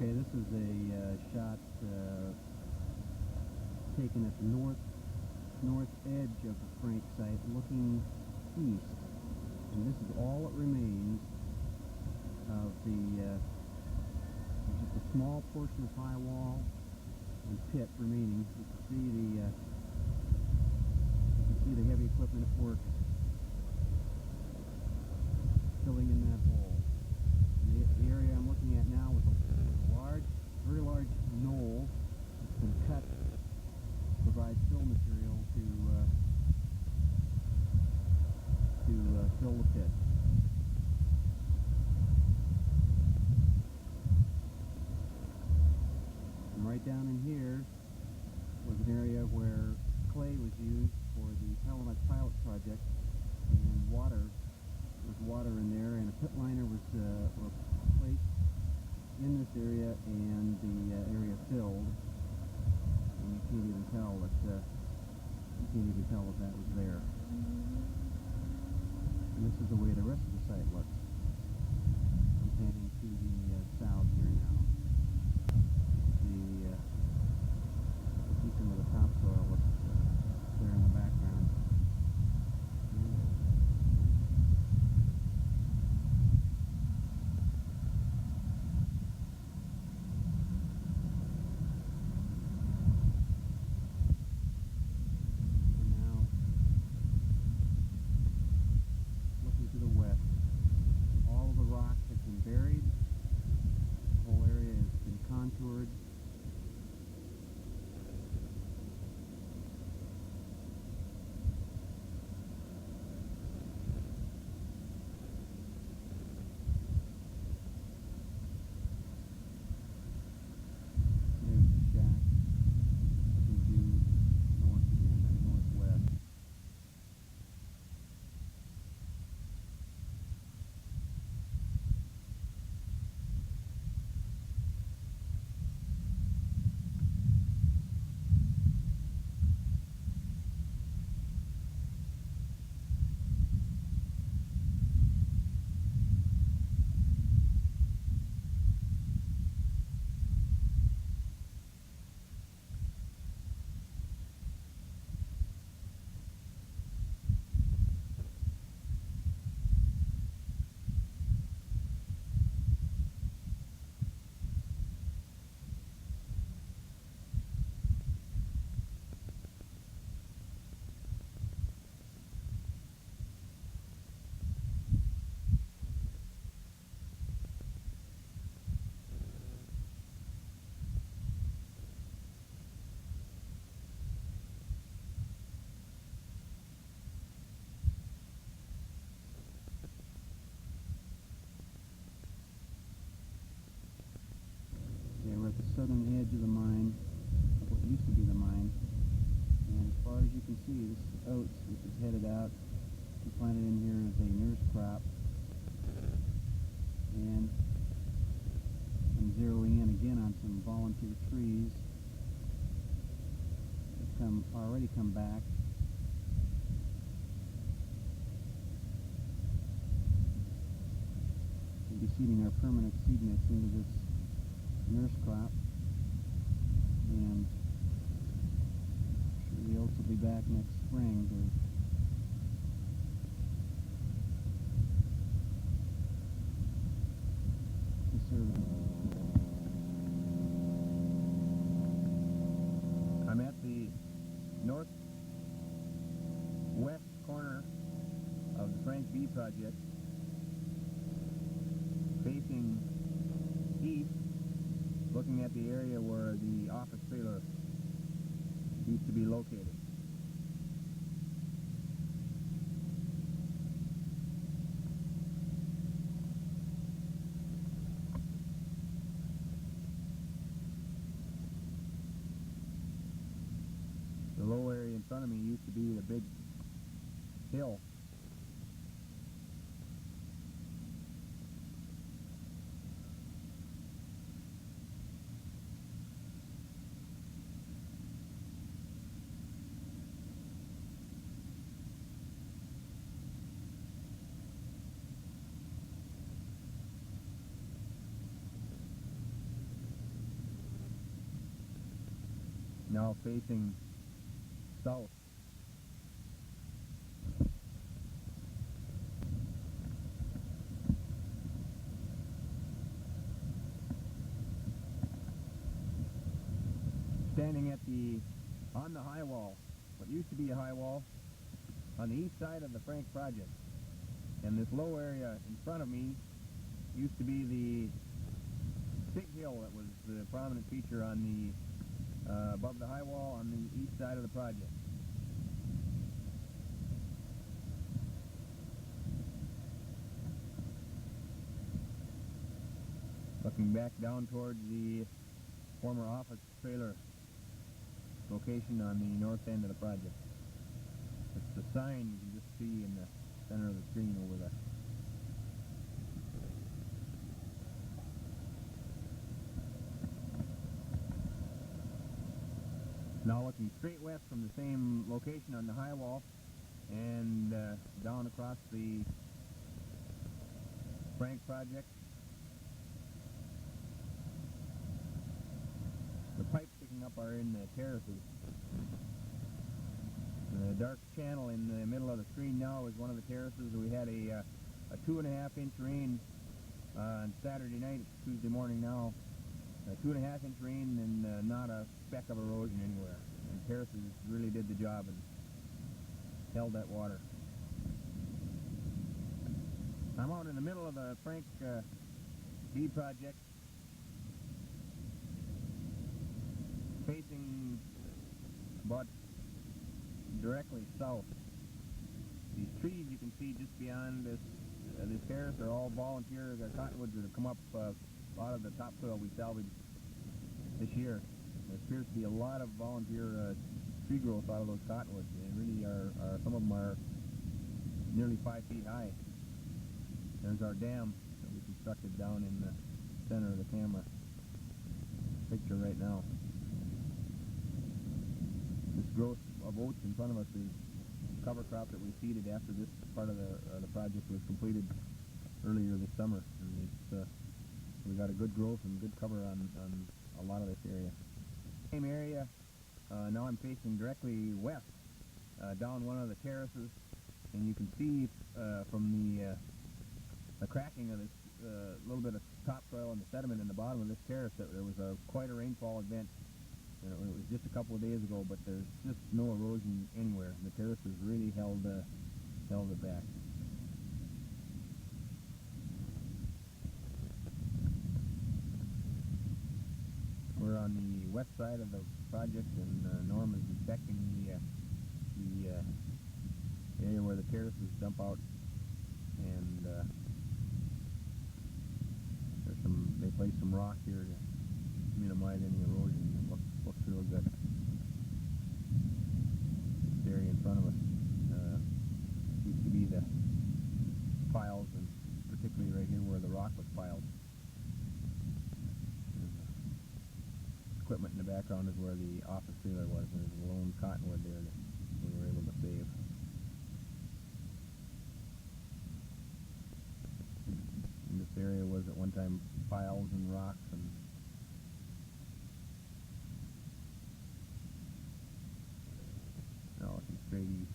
Okay, this is a shot taken at the north edge of the Frank site, looking east, and this is all that remains of the. There's just a small portion of high wall and pit remaining. You can see the heavy equipment at work filling in that hole. And the area I'm looking at now was a very large knoll that's been cut to provide fill material to fill the pit. And right down in here was an area where clay was used for the pilot project, and water in there, and a pit liner was placed in this area, and the area filled, and you can't even tell that was there. And this is the way the rest of the site looks. I'm heading to the south here now. See some of the topsoil looks there in the background. Contoured. There's the shack. Looking due north again, and northwest. Yeah, we're at the southern edge of the mine, of what used to be the mine, and as far as you can see, this is oats, which is headed out. We planted in here as a nurse crop, and I'm zeroing in again on some volunteer trees that already come back. We'll be seeding our permanent seed mix into this nurse crop, and I'm sure the oats will be back next spring to serve them. I'm at the northwest corner of the Frank B project, facing east, looking at the area where the office trailer used to be located. The low area in front of me used to be the big hill. now facing south. Standing on the high wall, what used to be a high wall, on the east side of the Frank project. And this low area in front of me used to be the big hill that was the prominent feature on the above the high wall on the east side of the project. Looking back down towards the former office trailer location on the north end of the project. It's the sign you can just see in the center of the screen over there. Now looking straight west from the same location on the high wall and down across the Frank project. The pipes sticking up are in the terraces. The dark channel in the middle of the screen now is one of the terraces. We had a 2.5-inch rain on Saturday night. It's Tuesday morning now. A 2.5-inch rain and not a speck of erosion anywhere. And terraces really did the job and held that water. I'm out in the middle of the Frank B project, facing about directly south. These trees you can see just beyond this terrace are all volunteer cottonwoods that have come up out of the topsoil we salvaged this year. There appears to be a lot of volunteer tree growth out of those cottonwoods. They really are some of them are nearly 5 feet high. There's our dam that we constructed down in the center of the camera picture right now. This growth of oats in front of us is cover crop that we seeded after this part of the project was completed earlier this summer, and it's we got a good growth and good cover on a lot of this area. Same area. Now I'm facing directly west down one of the terraces, and you can see from the cracking of this little bit of topsoil and the sediment in the bottom of this terrace that there was quite a rainfall event. It was just a couple of days ago, but there's just no erosion anywhere. The terrace has really held it back. We're on the west side of the project, and Norm is inspecting the area where the terraces dump out, and they place some rock here to minimize any erosion. It looks real good. This area in front of us used to be the piles, and particularly right here where the rock was piled. Equipment in the background is where the office trailer was. There's a lone cottonwood there that we were able to save. And this area was at one time piles and rocks, and now looking straight east.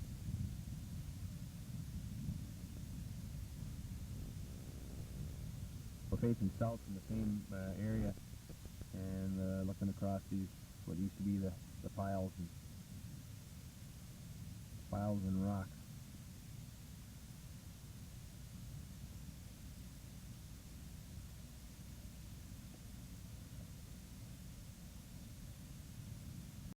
We're facing south in the same area, and looking across these what used to be the piles and rocks.